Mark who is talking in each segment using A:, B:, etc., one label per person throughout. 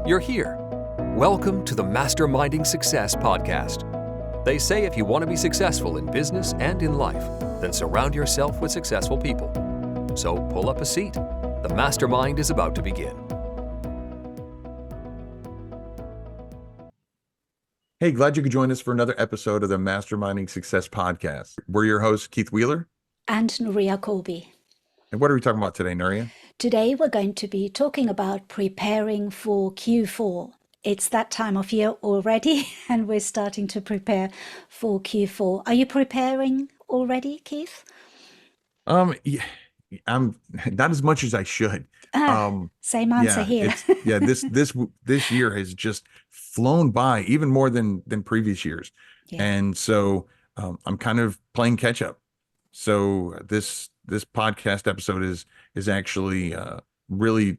A: You're here. Welcome to the Masterminding Success podcast. They say if you want to be successful in business and in life, then surround yourself with successful people. So pull up a seat. The mastermind is about to begin.
B: Hey, glad you could join us for another episode of the Masterminding Success podcast. We're your hosts, Keith Wheeler
C: and Nuria Colby.
B: And what are we talking about today, Nuria?
C: Today we're going to be talking about preparing for Q4. It's that time of year already, and we're starting to prepare for Q4. Are you preparing already, Keith?
B: Yeah, I'm not as much as I should.
C: Same answer here.
B: This year has just flown by, even more than previous years, and so I'm kind of playing catch up. So this podcast episode is actually really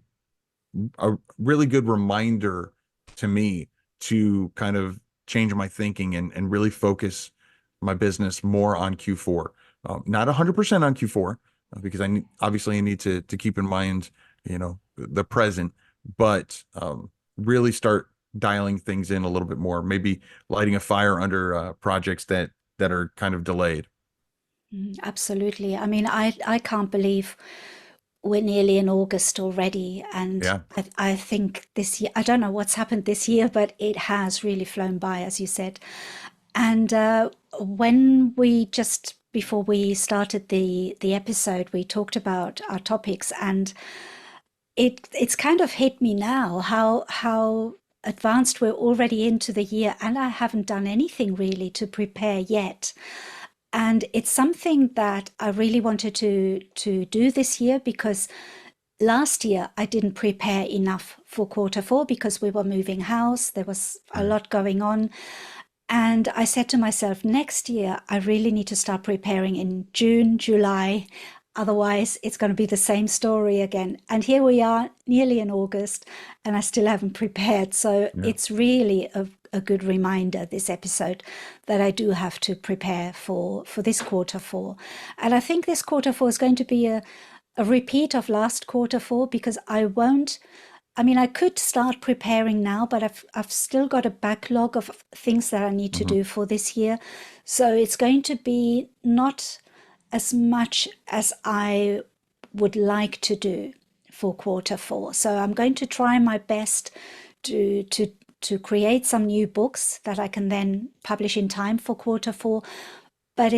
B: a really good reminder to me to kind of change my thinking and really focus my business more on Q4. Not 100% on Q4 because I need to keep in mind, the present, but really start dialing things in a little bit more, maybe lighting a fire under projects that are kind of delayed.
C: Absolutely. I mean, I can't believe we're nearly in August already. And
B: yeah.
C: I think this year, I don't know what's happened this year, but it has really flown by, as you said. And before we started the episode, we talked about our topics, and it's kind of hit me now how advanced we're already into the year, and I haven't done anything really to prepare yet. And it's something that I really wanted to do this year, because last year I didn't prepare enough for Q4 because we were moving house. There was a lot going on. And I said to myself, next year, I really need to start preparing in June, July. Otherwise, it's going to be the same story again. And here we are, nearly in August, and I still haven't prepared. So It's really a good reminder, this episode, that I do have to prepare for this Q4. And I think this Q4 is going to be a repeat of last Q4, because I could start preparing now, but I've still got a backlog of things that I need to do for this year. So it's going to be not as much as I would like to do for Q4. So I'm going to try my best to create some new books that I can then publish in time for Q4. But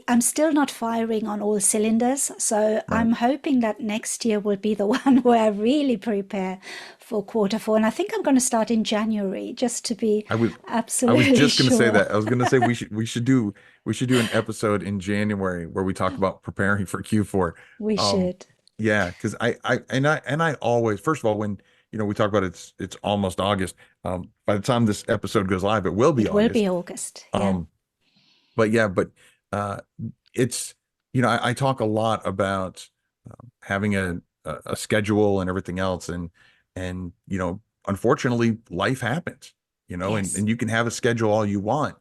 C: I'm still not firing on all cylinders. So I'm hoping that next year will be the one where I really prepare for Q4. And I think I'm going to start in January, just to be absolutely sure.
B: I was just going to say that. I was going to say we should do an episode in January where we talk about preparing for Q4.
C: We should.
B: Yeah, because I always, first of all, when we talk about it's almost August. By the time this episode goes live, it will be August.
C: It will be August. Yeah.
B: But it's, I talk a lot about having a schedule and everything else. And unfortunately, life happens,
C: Yes.
B: and you can have a schedule all you want,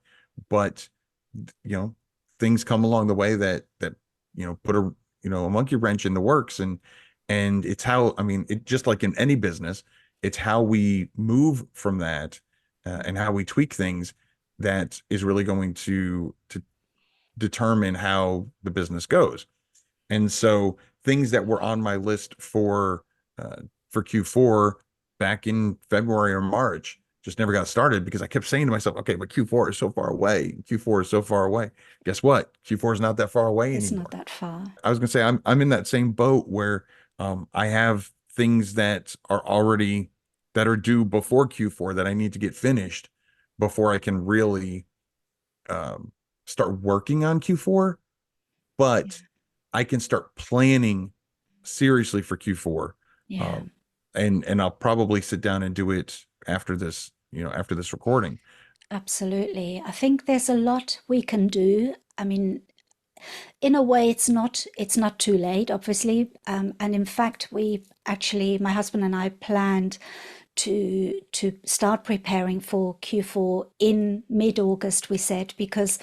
B: but, things come along the way that put a monkey wrench in the works. And it's how, it just like in any business, it's how we move from that and how we tweak things that is really going to determine how the business goes. And so things that were on my list for Q4 back in February or March just never got started, because I kept saying to myself, okay, but Q4 is so far away. Q4 is so far away. Guess what? Q4 is not that far away anymore.
C: It's not that far.
B: I was going to say, I'm in that same boat where I have things that are due before Q4 that I need to get finished before I can really start working on Q4, but I can start planning seriously for Q4. And I'll probably sit down and do it after this recording.
C: Absolutely. I think there's a lot we can do. In a way, it's not too late, obviously. And in fact, my husband and I planned to start preparing for Q4 in mid-August, we said, because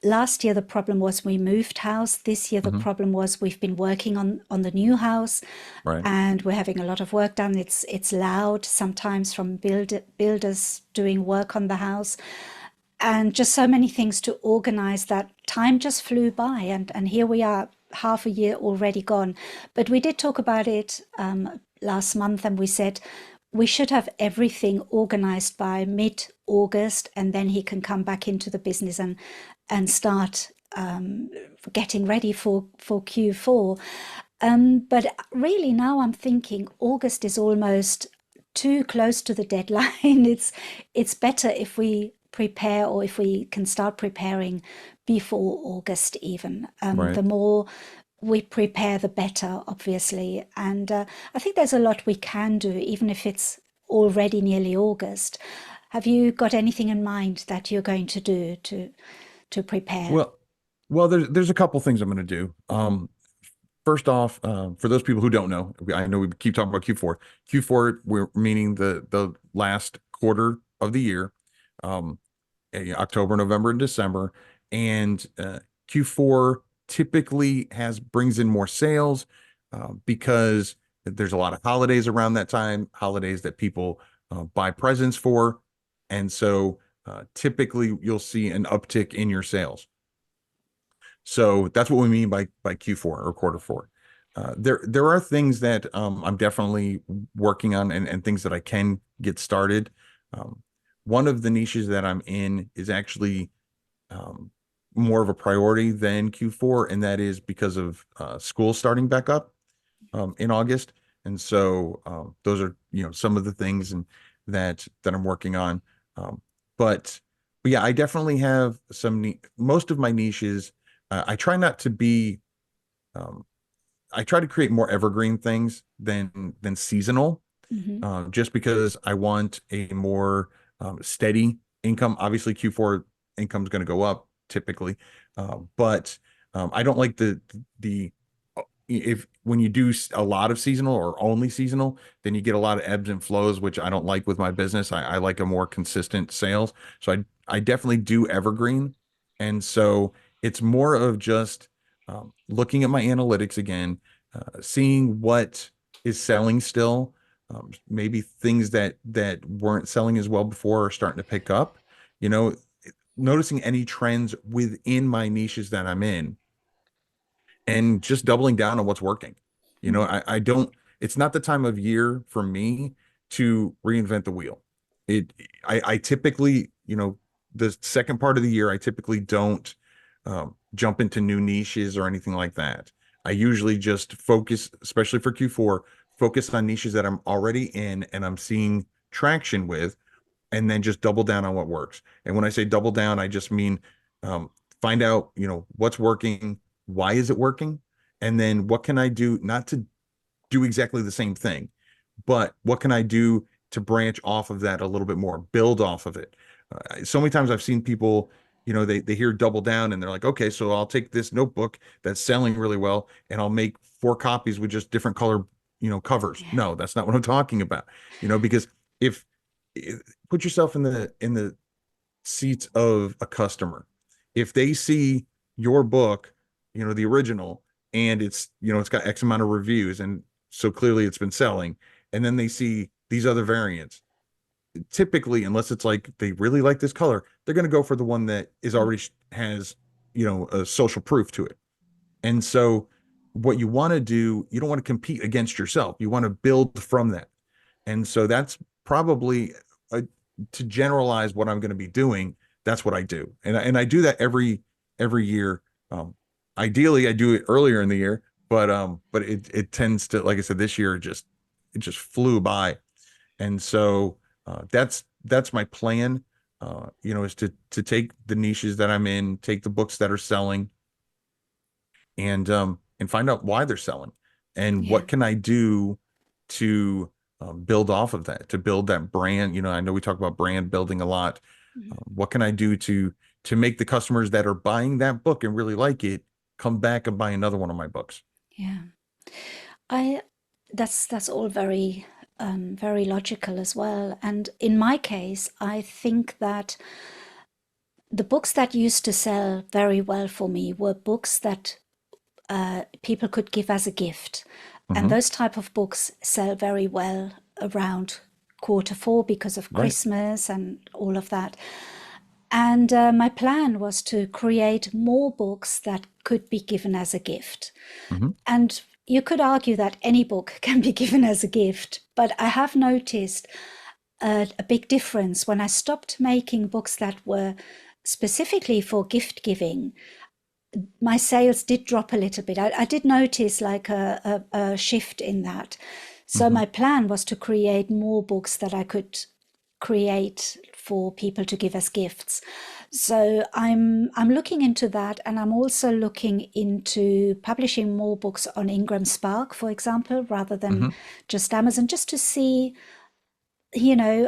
C: last year the problem was we moved house. This year the
B: Hmm.
C: problem was we've been working on the new house,
B: Right.
C: and we're having a lot of work done. It's loud sometimes from builders doing work on the house, and just so many things to organize that time just flew by. And here we are, half a year already gone. But we did talk about it last month, and we said we should have everything organized by mid-August, and then he can come back into the business and start getting ready for Q4. But really now I'm thinking August is almost too close to the deadline. It's better if we prepare, or if we can start preparing before August even.
B: Right.
C: The more we prepare, the better, obviously. And I think there's a lot we can do, even if it's already nearly August. Have you got anything in mind that you're going to do to prepare?
B: Well, there's a couple things I'm going to do. First off, for those people who don't know, I know we keep talking about Q4. Q4, we're meaning the last quarter of the year, um, October, November, and December. And Q4 typically brings in more sales because there's a lot of holidays around that time, holidays that people buy presents for. And so typically you'll see an uptick in your sales. So that's what we mean by Q4 or quarter four. There are things that I'm definitely working on, and things that I can get started. Um, One of the niches that I'm in is actually um, more of a priority than Q4, and that is because of school starting back up in August. And so those are, some of the things that I'm working on. Um, but yeah, I definitely have most of my niches. I try not to be um, I try to create more evergreen things than seasonal,
C: Hmm.
B: just because I want a more steady income. Obviously, Q4 income is going to go up typically, but I don't like the if when you do a lot of seasonal or only seasonal, then you get a lot of ebbs and flows, which I don't like with my business. I like a more consistent sales. So I definitely do evergreen. And so it's more of just looking at my analytics again, seeing what is selling still. Maybe things that weren't selling as well before are starting to pick up. You know, noticing any trends within my niches that I'm in, and just doubling down on what's working. I don't, it's not the time of year for me to reinvent the wheel. I typically, the second part of the year, I typically don't jump into new niches or anything like that. I usually just focus, especially for Q4, focus on niches that I'm already in and I'm seeing traction with, and then just double down on what works. And when I say double down, I just mean um, find out, what's working, why is it working, and then what can I do not to do exactly the same thing, but what can I do to branch off of that a little bit more, build off of it. So many times I've seen people, they hear double down and they're like, okay, so I'll take this notebook that's selling really well and I'll make 4 copies with just different color, covers.
C: Yeah.
B: No, that's not what I'm talking about. Because if put yourself in the seats of a customer. If they see your book, the original, and it's got X amount of reviews, and so clearly it's been selling, and then they see these other variants, typically, unless it's like they really like this color, they're going to go for the one that is already has, a social proof to it. And so what you want to do, you don't want to compete against yourself. You want to build from that. And so that's probably to generalize what I'm going to be doing. That's what I do, and I do that every year. Ideally, I do it earlier in the year, but it tends to, like I said, this year it just flew by, and so that's my plan. Is to take the niches that I'm in, take the books that are selling, and find out why they're selling, and
C: Yeah.
B: what can I do to build off of that, to build that brand. I know we talk about brand building a lot.
C: Mhm.
B: What can I do to make the customers that are buying that book and really like it come back and buy another one of my books?
C: Yeah. I that's all very very logical as well. And in my case, I think that the books that used to sell very well for me were books that people could give as a gift. And
B: Hmm.
C: those type of books sell very well around quarter 4 because of
B: Right.
C: Christmas and all of that. And my plan was to create more books that could be given as a gift.
B: Hmm.
C: And you could argue that any book can be given as a gift, but I have noticed a big difference when I stopped making books that were specifically for gift giving. My sales did drop a little bit. I did notice like a shift in that. So
B: Hmm.
C: my plan was to create more books that I could create for people to give as gifts. So I'm looking into that, and I'm also looking into publishing more books on Ingram Spark, for example, rather than
B: Hmm.
C: just Amazon, just to see,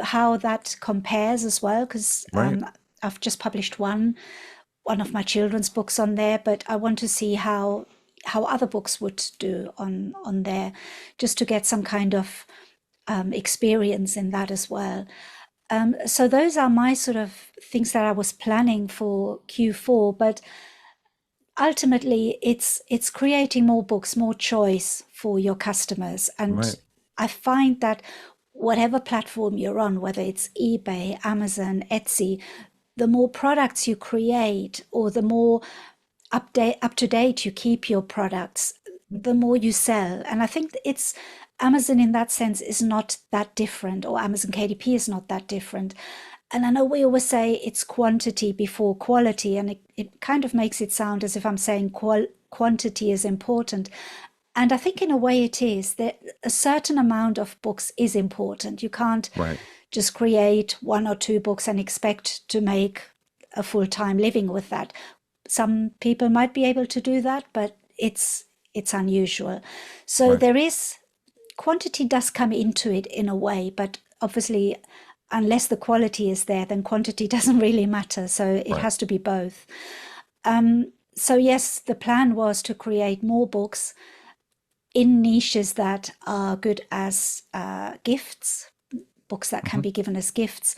C: how that compares as well, because
B: Right.
C: I've just published one of my children's books on there, but I want to see how other books would do on there, just to get some kind of experience in that as well. So those are my sort of things that I was planning for Q4, but ultimately it's creating more books, more choice for your customers. And
B: Right.
C: I find that whatever platform you're on, whether it's eBay, Amazon, Etsy, the more products you create, or the more up to date you keep your products, the more you sell. And I think it's Amazon in that sense is not that different, or Amazon KDP is not that different. And I know we always say it's quantity before quality, and it kind of makes it sound as if I'm saying quantity is important. And I think in a way it is, that a certain amount of books is important. You can't
B: Right.
C: just create 1 or 2 books and expect to make a full-time living with that. Some people might be able to do that, but it's unusual. So
B: Right.
C: there is quantity does come into it in a way, but obviously unless the quality is there, then quantity doesn't really matter. So it
B: Right.
C: has to be both. So yes, the plan was to create more books in niches that are good as gifts, books that can
B: Hmm.
C: be given as gifts.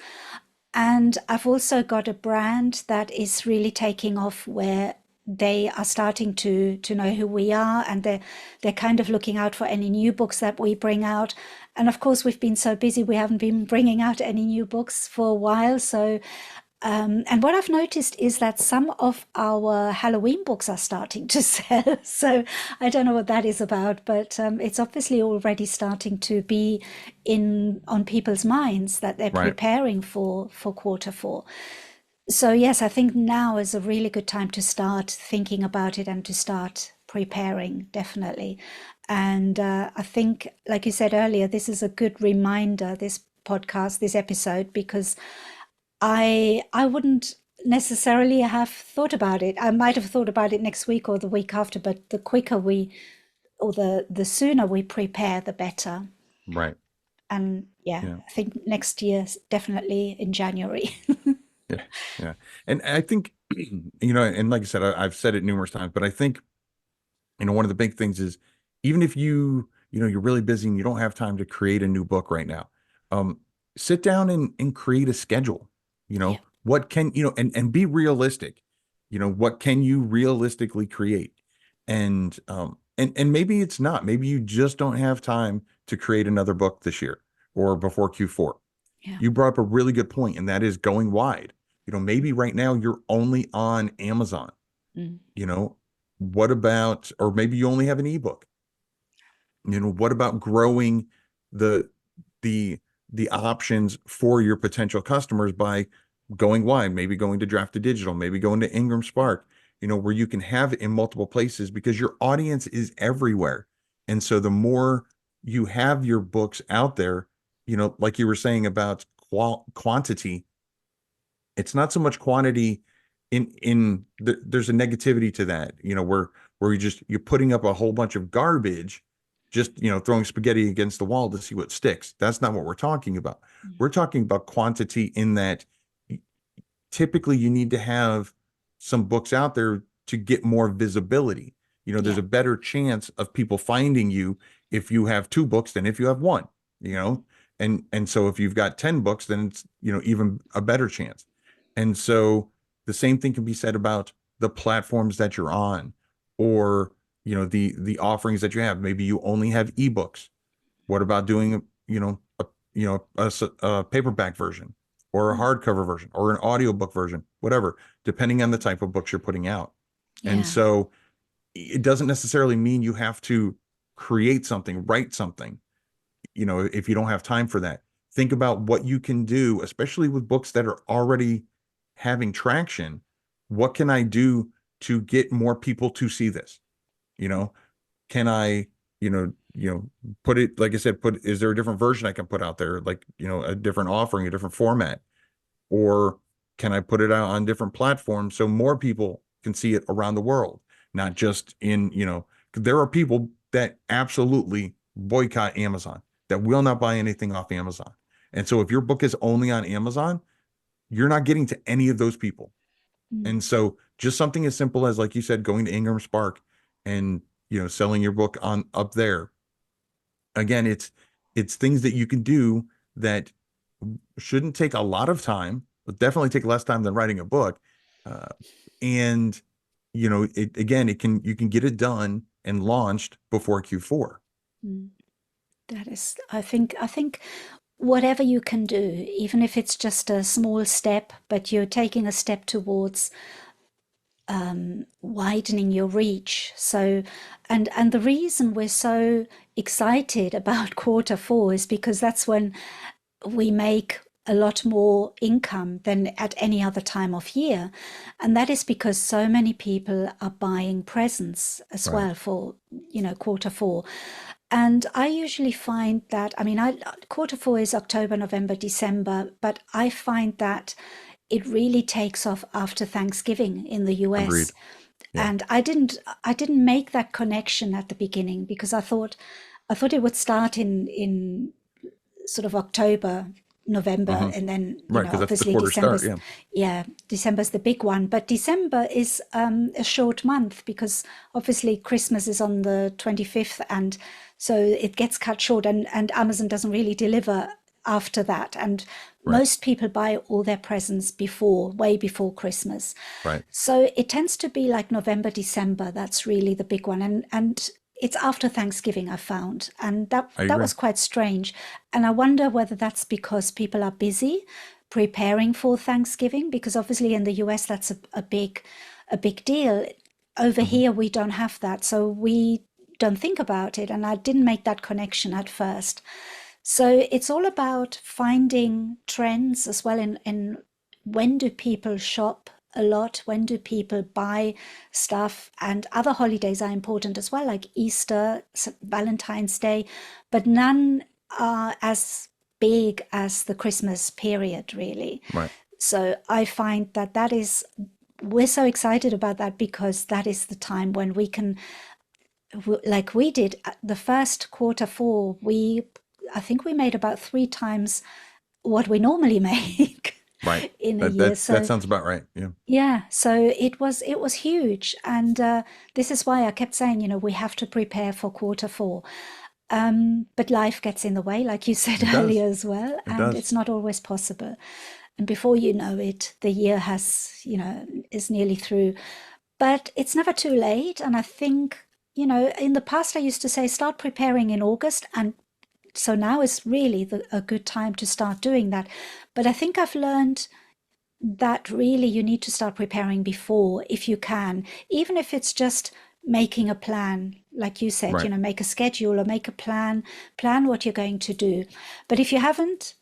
C: And I've also got a brand that is really taking off, where they are starting to know who we are, and they're kind of looking out for any new books that we bring out. And of course, we've been so busy, we haven't been bringing out any new books for a while. So and what I've noticed is that some of our Halloween books are starting to sell. So I don't know what that is about, but it's obviously already starting to be in on people's minds that they're
B: Right.
C: preparing for quarter 4. So yes, I think now is a really good time to start thinking about it and to start preparing, definitely. And I think, like you said earlier, this is a good reminder, this podcast, this episode, because I wouldn't necessarily have thought about it. I might have thought about it next week or the week after, but the quicker we, or the sooner we prepare, the better.
B: Right.
C: And yeah,
B: Yeah.
C: I think next year, definitely in January.
B: Yeah. Yeah. And I think, and like I said, I've said it numerous times, but I think, one of the big things is, even if you're really busy and you don't have time to create a new book right now, um, sit down and create a schedule.
C: Yeah,
B: What can, and be realistic. What can you realistically create? And maybe it's not, maybe you just don't have time to create another book this year or before Q4.
C: yeah,
B: You brought up a really good point, and that is going wide. Maybe right now you're only on Amazon.
C: mm,
B: you know what about, or maybe you only have an ebook. What about growing the the the options for your potential customers by going wide, maybe going to Draft to Digital, maybe going to Ingram Spark, where you can have it in multiple places, because your audience is everywhere. And so the more you have your books out there, like you were saying about quantity, it's not so much quantity. There's a negativity to that, where you're putting up a whole bunch of garbage, just throwing spaghetti against the wall to see what sticks. That's not what we're talking about.
C: mm,
B: We're talking about quantity, in that typically you need to have some books out there to get more visibility. There's
C: yeah,
B: a better chance of people finding you if you have 2 books than if you have one. you know and so if you've got 10 books, then it's even a better chance. And so the same thing can be said about the platforms that you're on, or the offerings that you have. Maybe you only have ebooks. What about doing a paperback version, or a hardcover version, or an audiobook version, whatever, depending on the type of books you're putting out. And
C: Yeah.
B: so it doesn't necessarily mean you have to create something, write something, if you don't have time for that. Think about what you can do, especially with books that are already having traction. What can I do to get more people to see this? Can I, put it, like I said, is there a different version I can put out there? Like, a different offering, a different format, or can I put it out on different platforms so more people can see it around the world? Not just there are people that absolutely boycott Amazon, that will not buy anything off Amazon. And so if your book is only on Amazon, you're not getting to any of those people. And so just something as simple as, like you said, going to Ingram Spark and, selling your book on up there. Again, it's things that you can do that shouldn't take a lot of time, but definitely take less time than writing a book. And you can get it done and launched before Q4.
C: That is, I think whatever you can do, even if it's just a small step, but you're taking a step towards widening your reach. So, and the reason we're so excited about Q4 is because that's when we make a lot more income than at any other time of year. And that is because so many people are buying presents as well for, Q4. And I usually find that, Q4 is October, November, December, but I find that it really takes off after Thanksgiving in the US.
B: Agreed. Yeah.
C: And I didn't make that connection at the beginning, because I thought it would start in sort of October, November, and then
B: Right, because that's the
C: obviously
B: quarter start.
C: December's,
B: Yeah.
C: December's the big one. But December is a short month, because obviously Christmas is on the 25th, and so it gets cut short, and Amazon doesn't really deliver after that. And most people buy all their presents way before Christmas.
B: Right.
C: So it tends to be like November, December. That's really the big one. And it's after Thanksgiving, I found. And that was quite strange. And I wonder whether that's because people are busy preparing for Thanksgiving, because obviously in the US, that's a big deal. Over here, we don't have that. So we don't think about it. And I didn't make that connection at first. So it's all about finding trends as well in when do people shop a lot, when do people buy stuff, and other holidays are important as well, like Easter, Valentine's Day, but none are as big as the Christmas period, really.
B: Right.
C: So I find we're so excited about that, because that is the time when we can, like we did the first Q4, I think we made about 3 times what we normally make in a year.
B: That sounds about right. Yeah.
C: Yeah. So it was huge. And this is why I kept saying, we have to prepare for Q4. But life gets in the way, like you said earlier as well. And it's not always possible. And before you know it, the year is nearly through. But it's never too late. And I think, in the past, I used to say, start preparing in August, and so now is really a good time to start doing that. But I think I've learned that really you need to start preparing before, if you can, even if it's just making a plan, like you said, make a schedule or make a plan what you're going to do. But if you haven't,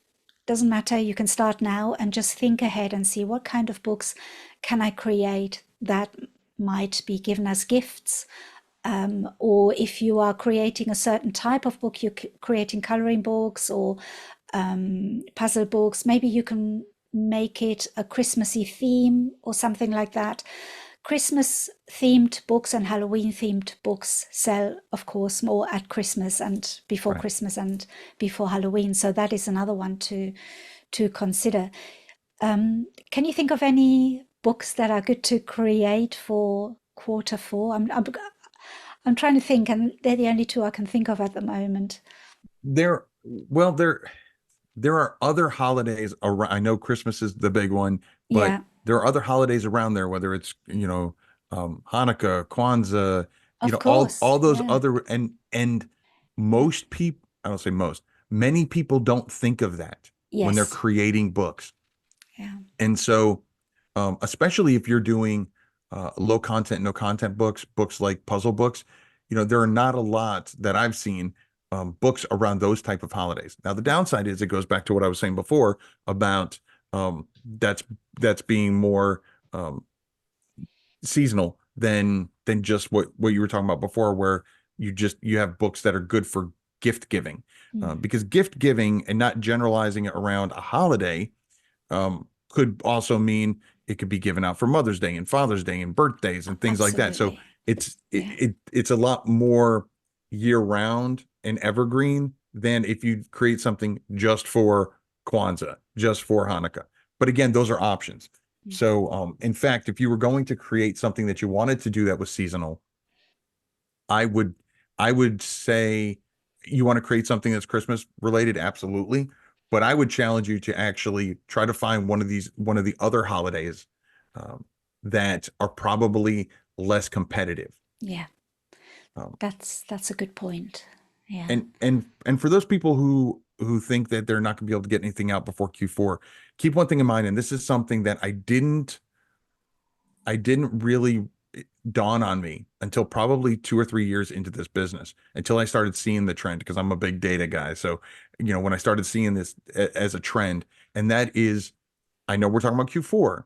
C: doesn't matter, you can start now and just think ahead and see what kind of books can I create that might be given as gifts. Or if you are creating a certain type of book, you're creating coloring books or puzzle books, maybe you can make it a Christmassy theme or something like that. Christmas themed books and Halloween themed books sell, of course, more at Christmas and before Christmas and before Halloween. So that is another one to consider. Can you think of any books that are good to create for Q4? I'm trying to think, and they're the only 2 I can think of at the moment.
B: There are other holidays around. I know Christmas is the big one, but there are other holidays around there, whether it's, Hanukkah, Kwanzaa,
C: Of
B: all
C: course.
B: those
C: Yeah.
B: other, and most people, I don't say most, many people don't think of that when they're
C: Yes.
B: creating books.
C: Yeah.
B: And so, especially if you're doing low content, no content books like puzzle books, there are not a lot that I've seen books around those type of holidays. Now, the downside is it goes back to what I was saying before about that's being more um, seasonal than just what you were talking about before, where you have books that are good for gift giving,
C: Mm.
B: because gift giving and not generalizing it around a holiday could also mean it could be given out for Mother's Day and Father's Day and birthdays and things like that. So
C: Absolutely.
B: it's
C: Yeah.
B: it's a lot more year round and evergreen than if you create something just for Kwanzaa, just for Hanukkah. But again, those are options.
C: Mm.
B: So in fact, if you were going to create something that you wanted to do that was seasonal, I would I would say you want to create something that's Christmas related, absolutely. But I would challenge you to actually try to find one of the other holidays um, that are probably less competitive.
C: Yeah.
B: Um,
C: That's a good point. Yeah.
B: and for those people who think that they're not going to be able to get anything out before Q4, keep one thing in mind, and this is something that I didn't really dawn on me until probably 2 or 3 years into this business, until I started seeing the trend, because I'm a big data guy. So, when I started seeing this as a trend, and that is, I know we're talking about Q4,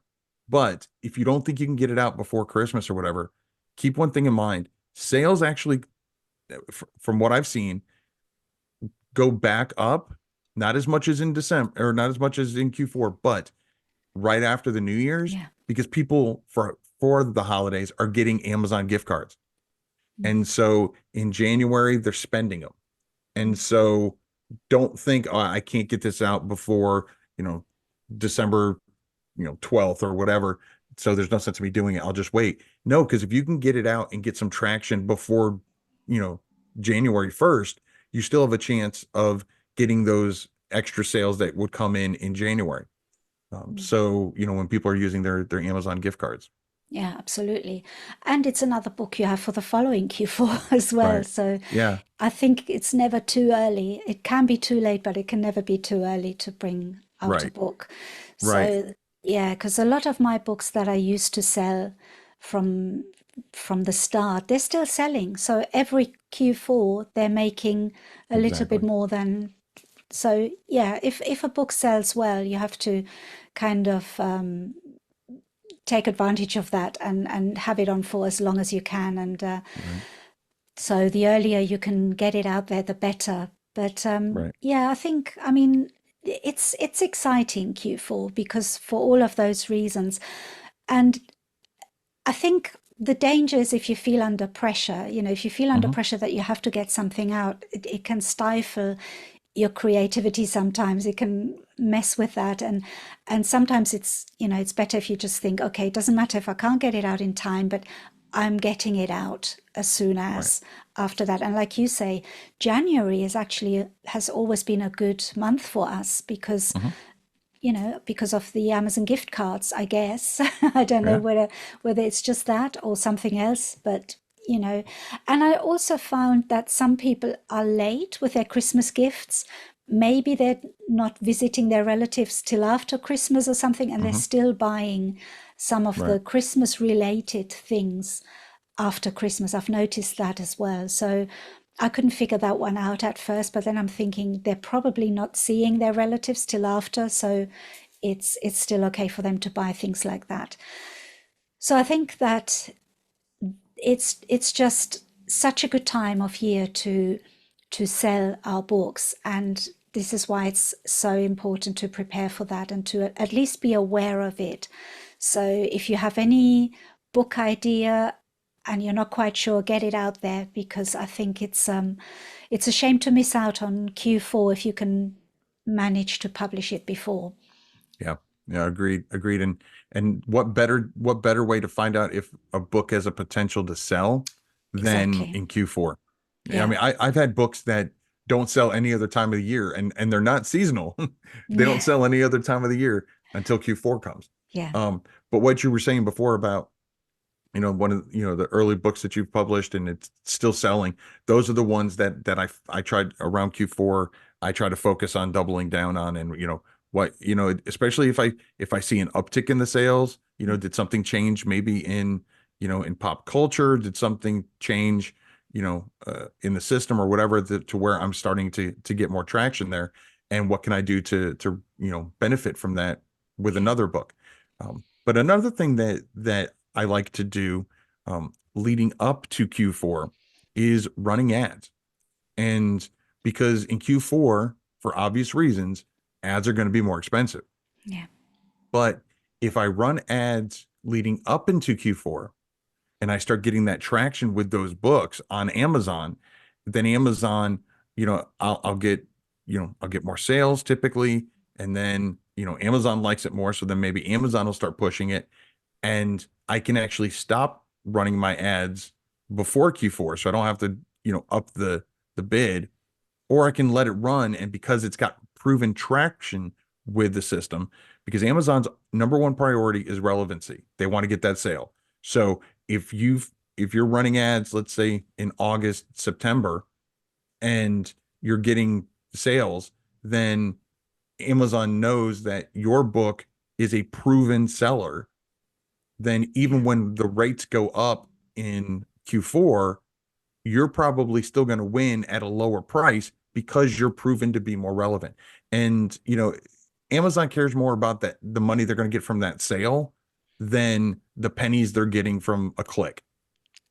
B: but if you don't think you can get it out before Christmas or whatever, keep one thing in mind. Sales actually, from what I've seen, go back up, not as much as in December or not as much as in Q4, but right after the New Year's,
C: Yeah.
B: because people for the holidays are getting Amazon gift cards.
C: Mm.
B: And so in January, they're spending them. And
C: Mm.
B: so don't think, oh, I can't get this out before, December, 12th or whatever. So there's no sense of me doing it. I'll just wait. No, because if you can get it out and get some traction before, you know, January 1st, you still have a chance of getting those extra sales that would come in January.
C: Mm.
B: So, when people are using their Amazon gift cards.
C: Yeah, absolutely. And it's another book you have for the following Q4 as well.
B: Right.
C: So
B: Yeah.
C: I think it's never too early. It can be too late, but it can never be too early to bring out a
B: Right.
C: book.
B: Right.
C: So yeah, because a lot of my books that I used to sell from from the start, they're still selling. So every Q4 they're making a little bit
B: Exactly.
C: more than. So yeah, if a book sells well, you have to kind of take advantage of that and have it on for as long as you can. And
B: Right.
C: so the earlier you can get it out there, the better. But
B: Right.
C: yeah, I mean, it's exciting Q4 because for all of those reasons. And I think the danger is if you feel under pressure, if you feel under
B: Hmm.
C: pressure that you have to get something out, it can stifle your creativity sometimes. It can mess with that. And sometimes it's better if you just think, okay, it doesn't matter if I can't get it out in time, but I'm getting it out as soon
B: Right.
C: as after that. And like you say, January has always been a good month for us because
B: Hmm.
C: because of the Amazon gift cards, I guess. I don't know
B: Yeah.
C: whether it's just that or something else, but and I also found that some people are late with their Christmas gifts. Maybe they're not visiting their relatives till after Christmas or something, and they're
B: Hmm.
C: still buying some of
B: Right.
C: the Christmas related things after Christmas. I've noticed that as well. So I couldn't figure that one out at first, but then I'm thinking they're probably not seeing their relatives till after, so it's still okay for them to buy things like that. So I think that it's just such a good time of year to sell our books, and this is why it's so important to prepare for that and to at least be aware of it. So if you have any book idea and you're not quite sure, get it out there, because I think it's a shame to miss out on Q4 if you can manage to publish it before.
B: Yeah. Yeah. Agreed. And what better way to find out if a book has a potential to sell than
C: Exactly.
B: in Q4? Yeah. I
C: Yeah.
B: mean, I've had books that don't sell any other time of the year, and they're not seasonal. They don't
C: Yeah.
B: sell any other time of the year until Q4 comes.
C: Yeah.
B: but what you were saying before about, one of, the early books that you've published and it's still selling, those are the ones that I tried around Q4. I try to focus on doubling down on, and especially if I see an uptick in the sales, did something change maybe in pop culture? Did something change, in the system or whatever, to where I'm starting to get more traction there? And what can I do to benefit from that with another book? But another thing that I like to do, leading up to Q4, is running ads. And because in Q4, for obvious reasons, ads are going to be more expensive.
C: Yeah.
B: But if I run ads leading up into Q4 and I start getting that traction with those books on Amazon, then Amazon, I'll get, I'll get more sales typically. And then, Amazon likes it more. So then maybe Amazon will start pushing it, and I can actually stop running my ads before Q4. So I don't have to, up the bid, or I can let it run. And because it's got proven traction with the system, because Amazon's number one priority is relevancy. They want to get that sale. So if you're running ads, let's say in August, September, and you're getting sales, then Amazon knows that your book is a proven seller. Then even when the rates go up in Q4, you're probably still going to win at a lower price because you're proven to be more relevant. And, Amazon cares more about the money they're going to get from that sale than the pennies they're getting from a click.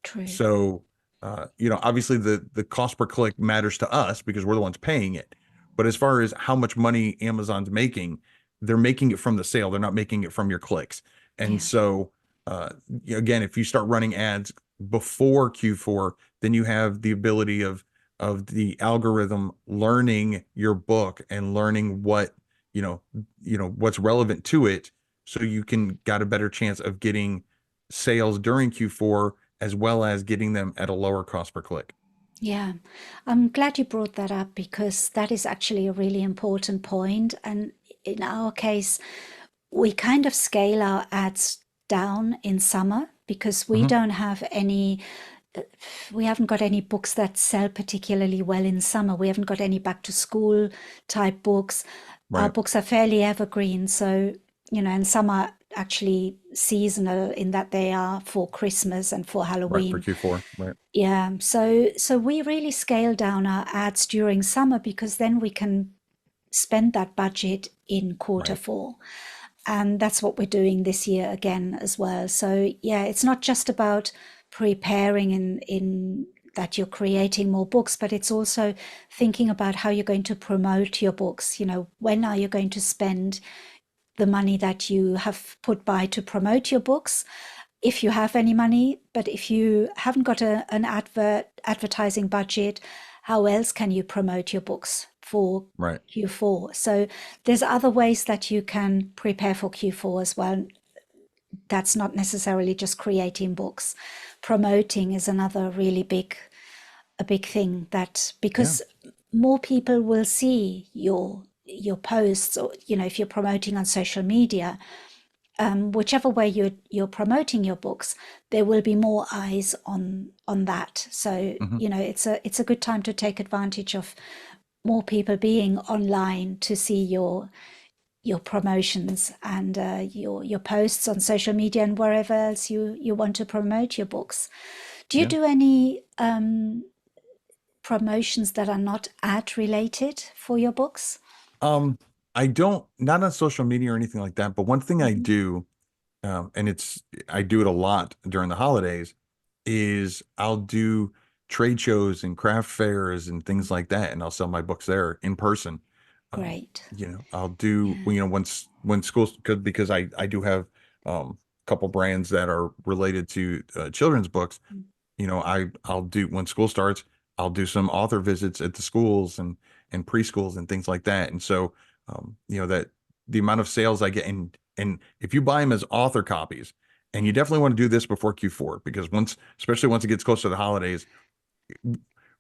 C: True.
B: So, obviously the cost per click matters to us because we're the ones paying it. But as far as how much money Amazon's making, they're making it from the sale. They're not making it from your clicks. And
C: Yeah.
B: so, again, if you start running ads before Q4, then you have the ability of the algorithm learning your book and learning what's relevant to it, so you can got a better chance of getting sales during Q4 as well as getting them at a lower cost per click.
C: Yeah, I'm glad you brought that up because that is actually a really important point. And in our case, we kind of scale our ads down in summer because we
B: Mhm.
C: don't have any, we haven't got any books that sell particularly well in summer. We haven't got any back to school type books. Our
B: Right.
C: books are fairly evergreen. So, and some are actually seasonal in that they are for Christmas and for
B: Right. For
C: Halloween.
B: Q4. Right.
C: Yeah, so we really scale down our ads during summer because then we can spend that budget in quarter
B: Right.
C: four. And that's what we're doing this year again as well. So yeah, it's not just about preparing in that you're creating more books, but it's also thinking about how you're going to promote your books. When are you going to spend the money that you have put by to promote your books, if you have any money. But if you haven't got an advertising budget, how else can you promote your books for
B: Right.
C: Q4? So there's other ways that you can prepare for Q4 as well. That's not necessarily just creating books. Promoting is another really a big thing, that
B: Yeah.
C: because more people will see your posts, or if you're promoting on social media, whichever way you're promoting your books, there will be more eyes on that. So
B: Mhm.
C: it's a good time to take advantage of more people being online to see your promotions and your posts on social media and wherever else you want to promote your books. Do you
B: Yeah.
C: do any promotions that are not ad related for your books?
B: Um, I don't, not on social media or anything like that, but one thing I
C: Mhm.
B: do, and I do it a lot during the holidays, is I'll do trade shows and craft fairs and things like that, and I'll sell my books there in person.
C: Great.
B: I'll do,
C: Yeah.
B: when schools, because I do have a couple brands that are related to children's books. I'll do, when school starts, I'll do some author visits at the schools and preschools and things like that. And so, that the amount of sales I get, and if you buy them as author copies, and you definitely want to do this before Q4, because especially once it gets close to the holidays,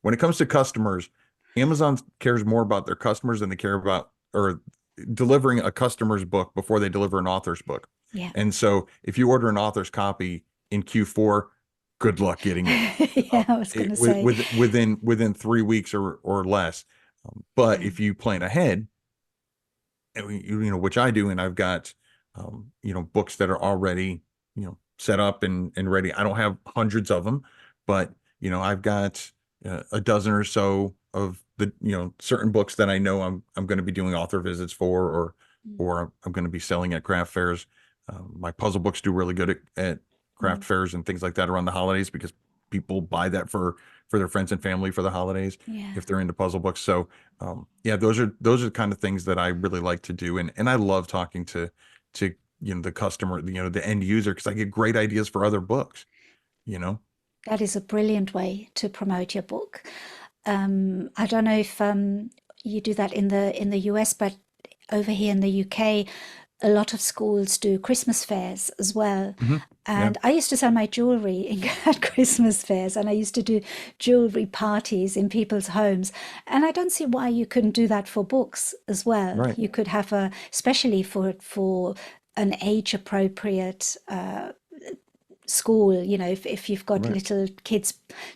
B: when it comes to customers, Amazon cares more about their customers than they care about, or delivering a customer's book before they deliver an author's book.
C: Yeah.
B: And so if you order an author's copy in Q4, good luck getting it.
C: Yeah, I was going to say.
B: Within 3 weeks or less. But
C: Yeah.
B: if you plan ahead, which I do, and I've got books that are already set up and ready. I don't have hundreds of them, but I've got a dozen or so of the certain books that I know I'm going to be doing author visits for, or I'm going to be selling at craft fairs. My puzzle books do really good at craft fairs and things like that around the holidays, because people buy that for their friends and family for the holidays
C: Yeah.
B: if they're into puzzle books. So yeah, those are the kind of things that I really like to do, and I love talking to the customer, the end user, because I get great ideas for other books.
C: That is a brilliant way to promote your book. I don't know if you do that in the US, but over here in the UK, a lot of schools do Christmas fairs as well.
B: Yeah.
C: And I used to sell my jewelry at Christmas fairs, and I used to do jewelry parties in people's homes. And I don't see why you couldn't do that for books as well.
B: Right.
C: You could have especially for an age appropriate school, if you've got
B: Right.
C: little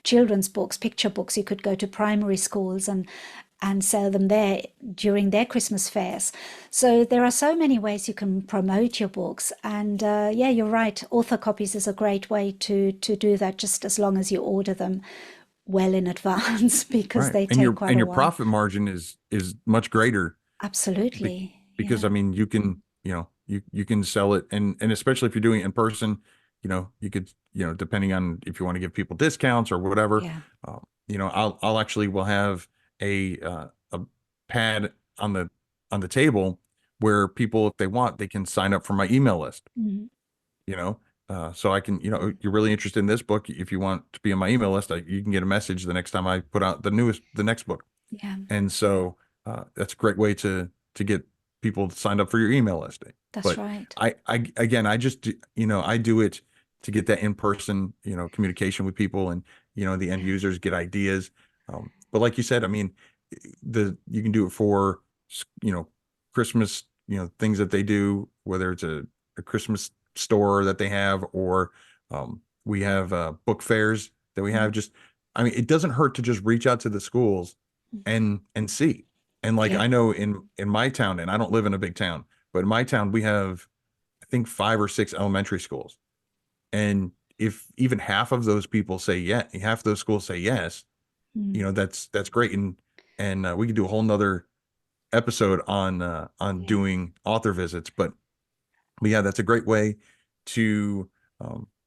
C: children's books, picture books, you could go to primary schools and sell them there during their Christmas fairs. So there are so many ways you can promote your books. And yeah, you're right. Author copies is a great way to do that, just as long as you order them well in advance, because
B: Right.
C: they
B: And
C: take quite a
B: your
C: while.
B: profit margin is much greater
C: Absolutely.
B: because
C: Yeah.
B: I mean, you can, you can sell it, and especially if you're doing it in person, you could, depending on if you want to give people discounts or whatever,
C: Yeah.
B: I'll actually will have a pad on the table where people, if they want, they can sign up for my email list,
C: Mhm.
B: so I can, you're really interested in this book. If you want to be on my email list, you can get a message the next time I put out the next book.
C: Yeah,
B: And so that's a great way to get people signed up for your email list.
C: that's
B: But
C: right.
B: again, I just, I do it to get that in-person, communication with people, and, the end users get ideas. But like you said, I mean, you can do it for, Christmas, things that they do, whether it's a Christmas store that they have, or we have book fairs that we have. Just, I mean, it doesn't hurt to just reach out to the schools and see. And like,
C: Yeah.
B: I know in my town, and I don't live in a big town, but in my town we have, I think, 5 or 6 elementary schools. And if even half of those people say yeah, half of those schools say yes,
C: Mm.
B: that's great. And we could do a whole nother episode on
C: Yeah.
B: doing author visits, but yeah, that's a great way to,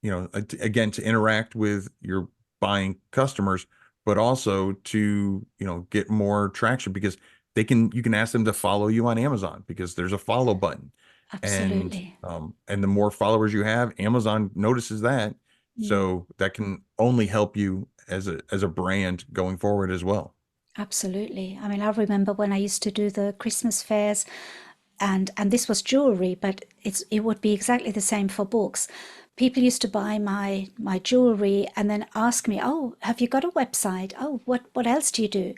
B: again, to interact with your buying customers, but also to, get more traction, because you can ask them to follow you on Amazon, because there's a follow button.
C: Absolutely.
B: And the more followers you have, Amazon notices that.
C: Mm.
B: So that can only help you as a brand going forward as well.
C: Absolutely. I mean, I remember when I used to do the Christmas fairs, and this was jewelry, but it would be exactly the same for books. People used to buy my jewelry and then ask me, "Oh, have you got a website? Oh, what else do you do?"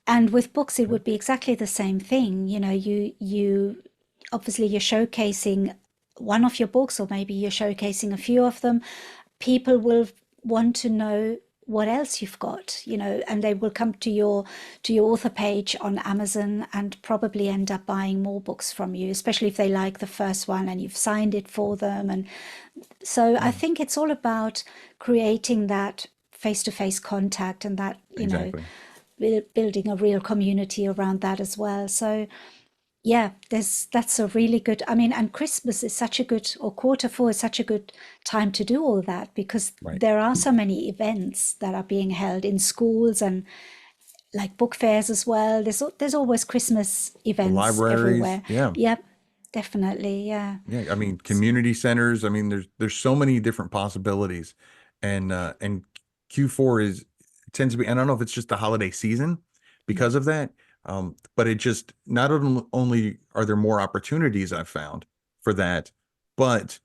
C: And with books, it would be exactly the same thing. You obviously you're showcasing one of your books, or maybe you're showcasing a few of them. People will want to know what else you've got, and they will come to your author page on Amazon and probably end up buying more books from you, especially if they like the first one and you've signed it for them. And so I think it's all about creating that face-to-face contact, and that,
B: Exactly.
C: building a real community around that as well. So yeah, that's a really good, I mean, and Christmas is such a good, or quarter 4 is such a good time to do all that, because
B: Right.
C: there are so many events that are being held in schools, and like book fairs as well. There's always Christmas
B: The
C: events
B: libraries.
C: everywhere.
B: Yeah.
C: Yep, definitely. Yeah.
B: Yeah, I mean, community centers. I mean, there's so many different possibilities, and Q4 tends to be. And I don't know if it's just the holiday season because of that, but it just, not only are there more opportunities I've found for that, but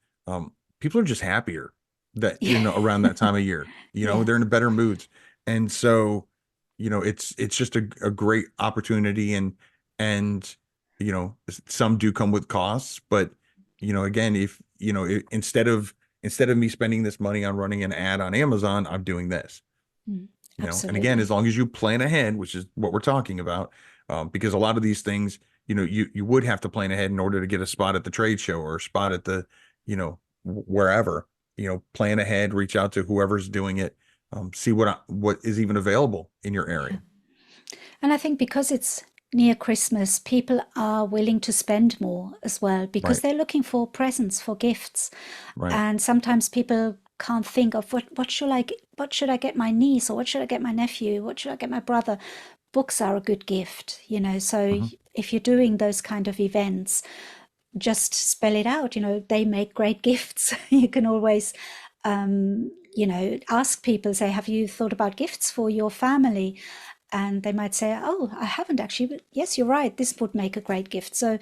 B: people are just happier that
C: Yeah.
B: around that time of year.
C: Yeah.
B: They're in a better moods, and so it's just a great opportunity, and some do come with costs, but again, if instead of me spending this money on running an ad on Amazon, I'm doing this.
C: Mm,
B: And again, as
C: absolutely.
B: long as you plan ahead, which is what we're talking about, because a lot of these things, you would have to plan ahead in order to get a spot at the trade show or a spot at the, wherever, plan ahead, reach out to whoever's doing it, see what is even available in your
C: Yeah.
B: area.
C: And I think because it's near Christmas, people are willing to spend more as well because
B: Right.
C: they're looking for presents, for gifts.
B: Right.
C: And sometimes people can't think of what should I get my niece, or what should I get my nephew, what should I get my brother. Books are a good gift, so
B: Mhm.
C: if you're doing those kind of events, just spell it out. They make great gifts. You can always ask people, say, have you thought about gifts for your family? And they might say, oh, I haven't actually, but yes, you're right, this would make a great gift. So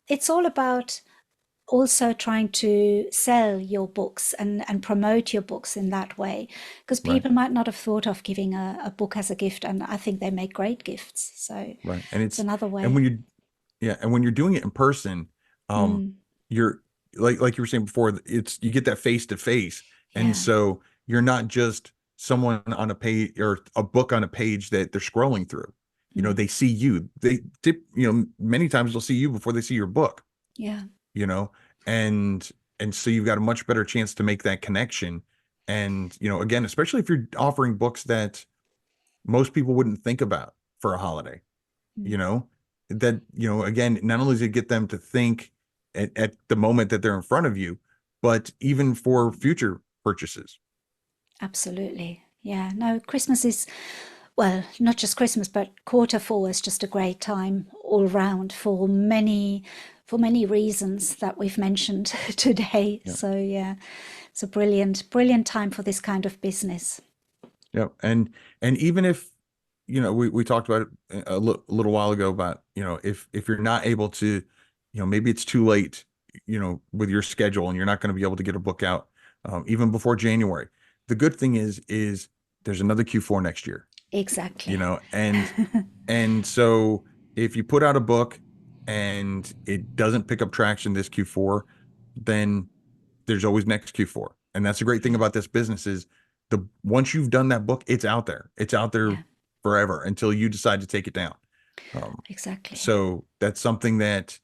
C: it's all about also trying to sell your books and promote your books in that way, because
B: Right.
C: people might not have thought of giving a book as a gift, and I think they make great gifts. So
B: Right. And
C: it's another
B: and
C: way.
B: when you yeah, and when you're doing it in person,
C: Mm,
B: you're like you were saying before, you get that face to face. And
C: yeah.
B: so you're not just someone on a page or a book on a page that they're scrolling through.
C: Mm,
B: They see you. Many times they'll see you before they see your book,
C: yeah.
B: you know, and so you've got a much better chance to make that connection. And, again, especially if you're offering books that most people wouldn't think about for a holiday,
C: Mm,
B: you know, that, again, not only does it get them to think at the moment that they're in front of you, but even for future purchases.
C: absolutely. Yeah. No, Christmas is, well, not just Christmas, but Q4 is just a great time all round for many reasons that we've mentioned today.
B: Yeah.
C: So yeah, it's a brilliant time for this kind of business.
B: Yeah. And even if, we talked about it a little while ago about, if you're not able to, maybe it's too late, with your schedule and you're not going to be able to get a book out, even before January. The good thing is there's another Q4 next year,
C: Exactly.
B: and so if you put out a book and it doesn't pick up traction this Q4, then there's always next Q4. And that's the great thing
C: Yeah.
B: about this business is once you've done that book, it's out there. It's out there
C: Yeah.
B: forever until you decide to take it down. Um,
C: Exactly.
B: so that's something that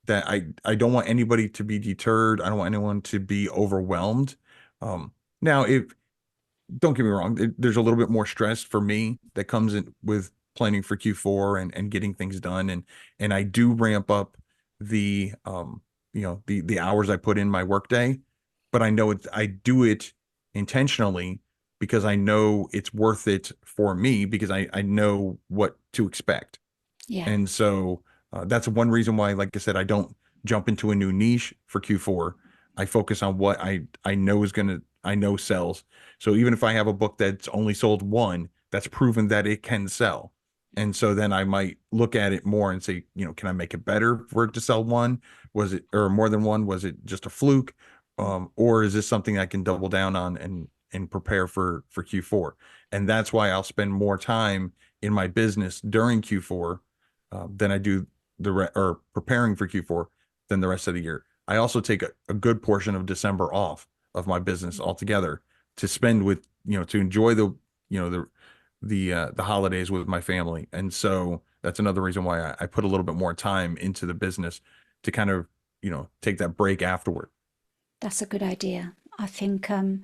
B: I don't want anybody to be deterred. I don't want anyone to be overwhelmed. Now, if don't get me wrong, there's a little bit more stress for me that comes in with planning for Q4 and getting things done. And I do ramp up the hours I put in my workday, but I do it intentionally because I know it's worth it for me because I know what to expect.
C: Yeah.
B: And so that's one reason why, like I said, I don't jump into a new niche for Q4. I focus on what I know sells. So even if I have a book that's only sold one, that's proven that it can sell. And so then I might look at it more and say, can I make it better for it to sell one? Was it, or more than one? Was it just a fluke? Or is this something I can double down on and prepare for Q4? And that's why I'll spend more time in my business during Q4 than I do or preparing for Q4 than the rest of the year. I also take a good portion of December off of my business altogether to spend with, to enjoy the holidays with my family. And so that's another reason why I put a little bit more time into the business to kind of, take that break afterward.
C: That's a good idea. I think I'll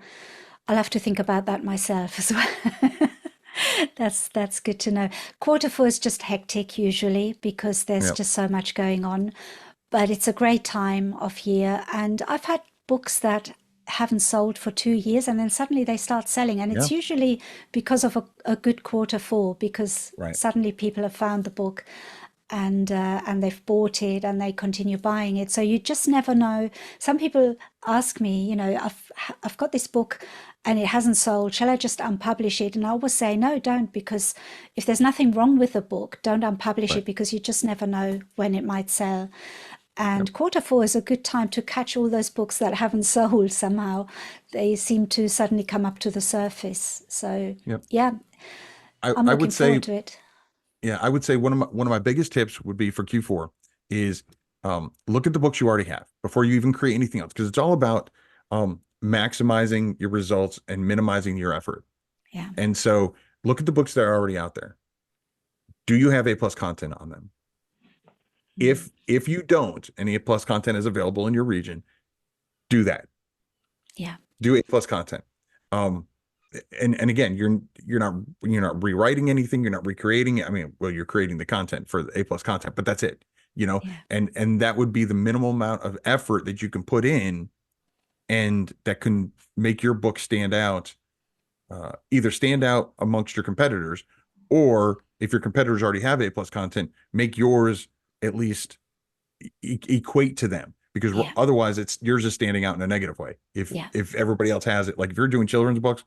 C: have to think about that myself as well. That's good to know. Q4 is just hectic usually because there's
B: Yeah.
C: just so much going on, but it's a great time of year. And I've had books that haven't sold for 2 years and then suddenly they start selling. And
B: Yeah.
C: it's usually because of a good Q4, because
B: Right.
C: suddenly people have found the book and they've bought it and they continue buying it. So you just never know. Some people ask me, I've got this book and it hasn't sold. Shall I just unpublish it? And I always say, no, don't, because if there's nothing wrong with the book, don't unpublish
B: Right.
C: it, because you just never know when it might sell.
B: Yep.
C: And Q4 is a good time to catch all those books that haven't sold somehow. They seem to suddenly come up to the surface. So
B: Yep.
C: yeah, I'm
B: I
C: looking
B: would say,
C: forward to it.
B: yeah, I would say one of my biggest tips would be for Q4 is look at the books you already have before you even create anything else, because it's all about maximizing your results and minimizing your effort.
C: Yeah.
B: And so look at the books that are already out there. Do you have A+ content on them? If you don't, and A+ content is available in your region, do that.
C: Yeah.
B: Do A+ content. And again, you're not rewriting anything, you're not recreating it. I mean, well, you're creating the content for the A+ content, but that's it,
C: Yeah.
B: and that would be the minimal amount of effort that you can put in, and that can make your book stand out, either stand out amongst your competitors, or if your competitors already have A+ content, make yours at least equate to them, because
C: Yeah.
B: otherwise yours is standing out in a negative way. If everybody else has it, like if you're doing children's books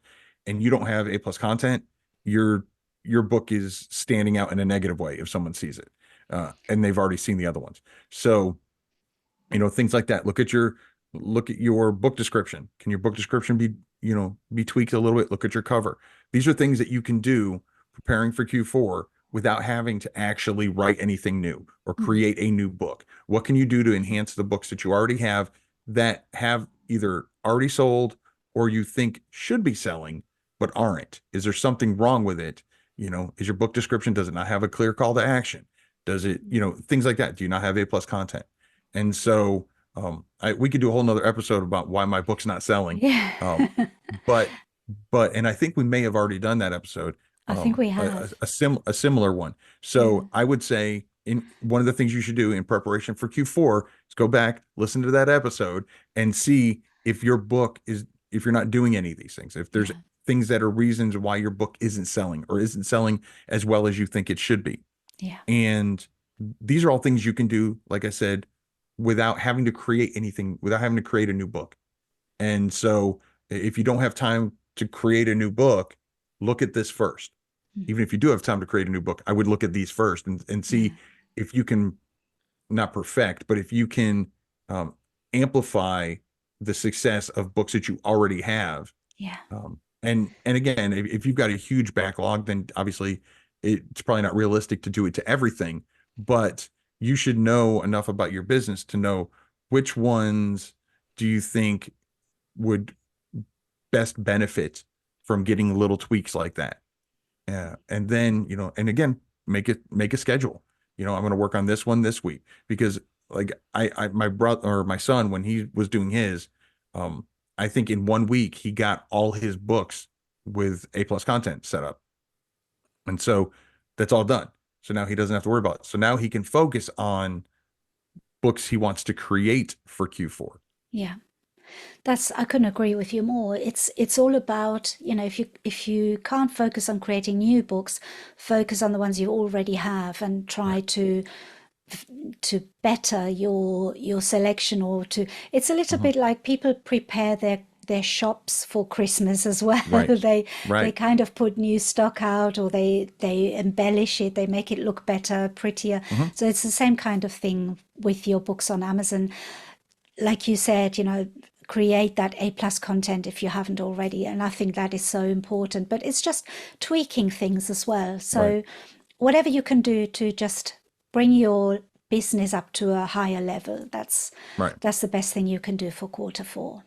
B: and you don't have A+ content, your book is standing out in a negative way if someone sees it, and they've already seen the other ones. So, things like that. Look at your book description. Can your book description be tweaked a little bit? Look at your cover. These are things that you can do preparing for Q4 without having to actually write anything new or create a new book. What can you do to enhance the books that you already have, that have either already sold or you think should be selling but aren't? Is there something wrong with it? Is your book description, does it not have a clear call to action? Does it, things like that? Do you not have A+ content? And so we could do a whole nother episode about why my book's not selling.
C: Yeah.
B: But and I think we may have already done that episode.
C: I think we have.
B: A similar one. So I would say, one of the things you should do in preparation for Q4 is go back, listen to that episode, and see if your book if you're not doing any of these things, if there's things that are reasons why your book isn't selling or isn't selling as well as you think it should be.
C: Yeah.
B: And these are all things you can do, like I said, without having to create anything, without having to create a new book. And so if you don't have time to create a new book, look at this first. Even if you do have time to create a new book, I would look at these first and see if you can, not perfect, but if you can amplify the success of books that you already have.
C: Yeah.
B: And again, if you've got a huge backlog, then obviously it's probably not realistic to do it to everything, but you should know enough about your business to know which ones do you think would best benefit from getting little tweaks like that. And then, and again, make a schedule. I'm going to work on this one this week, because like my brother or my son, when he was doing his, I think in 1 week he got all his books with A+ content set up. And so that's all done. So now he doesn't have to worry about it. So now he can focus on books he wants to create for Q4.
C: Yeah. I couldn't agree with you more. It's all about, if you can't focus on creating new books, focus on the ones you already have and try to better your selection, or it's a little bit like people prepare their shops for Christmas as well.
B: Right.
C: They kind of put new stock out, or they embellish it, they make it look better, prettier. So it's the same kind of thing with your books on Amazon. Like you said, create that A+ content if you haven't already. And I think that is so important, but it's just tweaking things as well. So whatever you can do to just bring your business up to a higher level, that's the best thing you can do for Q4.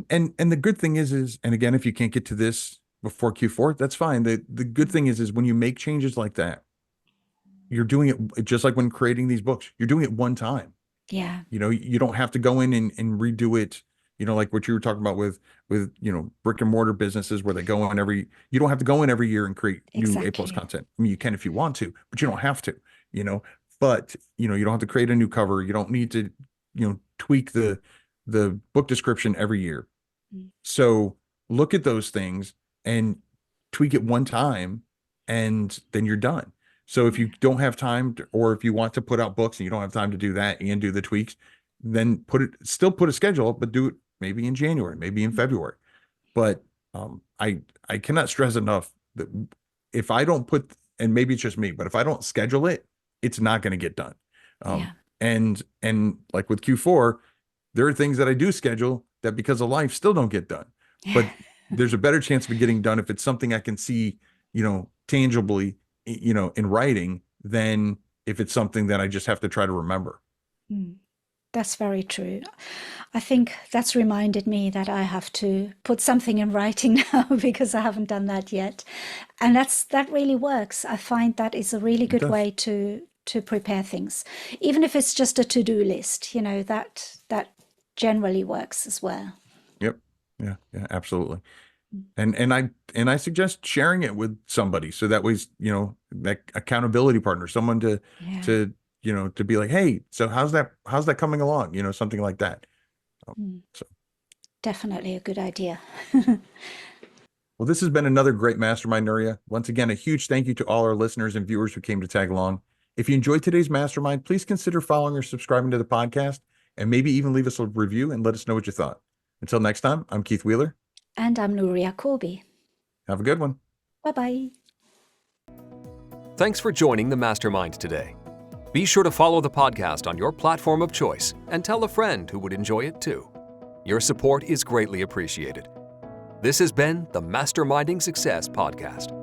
B: And the good thing is, and again, if you can't get to this before Q4, that's fine. The good thing is when you make changes like that, you're doing it just like when creating these books, you're doing it one time.
C: Yeah.
B: You don't have to go in and redo it, like what you were talking about with brick and mortar businesses where they go in you don't have to go in every year and create new A+ content. I mean, you can if you want to, but you don't have to, but you don't have to create a new cover. You don't need to, tweak the book description every year. So look at those things and tweak it one time, and then you're done. So if you don't have time or if you want to put out books and you don't have time to do that and do the tweaks, then still put a schedule, but do it maybe in January, maybe in February. But I cannot stress enough that if I don't put, and maybe it's just me, but if I don't schedule it, it's not going to get done. And like with Q4, there are things that I do schedule that because of life still don't get done. But there's a better chance of it getting done if it's something I can see, tangibly, in writing, than if it's something that I just have to try to remember.
C: Mm. That's very true. I think that's reminded me that I have to put something in writing now because I haven't done that yet. And that really works. I find that is a really
B: It
C: good
B: does.
C: way to prepare things. Even if it's just a to-do list, that generally works as well.
B: Yep. Yeah. Yeah. Absolutely. And I suggest sharing it with somebody so that way, that accountability partner, someone to
C: Yeah.
B: to to be like, hey, so how's that coming along? Something like that.
C: Mm.
B: So,
C: Definitely a good idea.
B: well, this has been another great mastermind, Nuria. Once again, a huge thank you to all our listeners and viewers who came to tag along. If you enjoyed today's mastermind, please consider following or subscribing to the podcast, and maybe even leave us a review and let us know what you thought. Until next time, I'm Keith Wheeler.
C: And I'm Nuria Corby.
B: Have a good one.
C: Bye-bye.
A: Thanks for joining the Mastermind today. Be sure to follow the podcast on your platform of choice and tell a friend who would enjoy it too. Your support is greatly appreciated. This has been the Masterminding Success Podcast.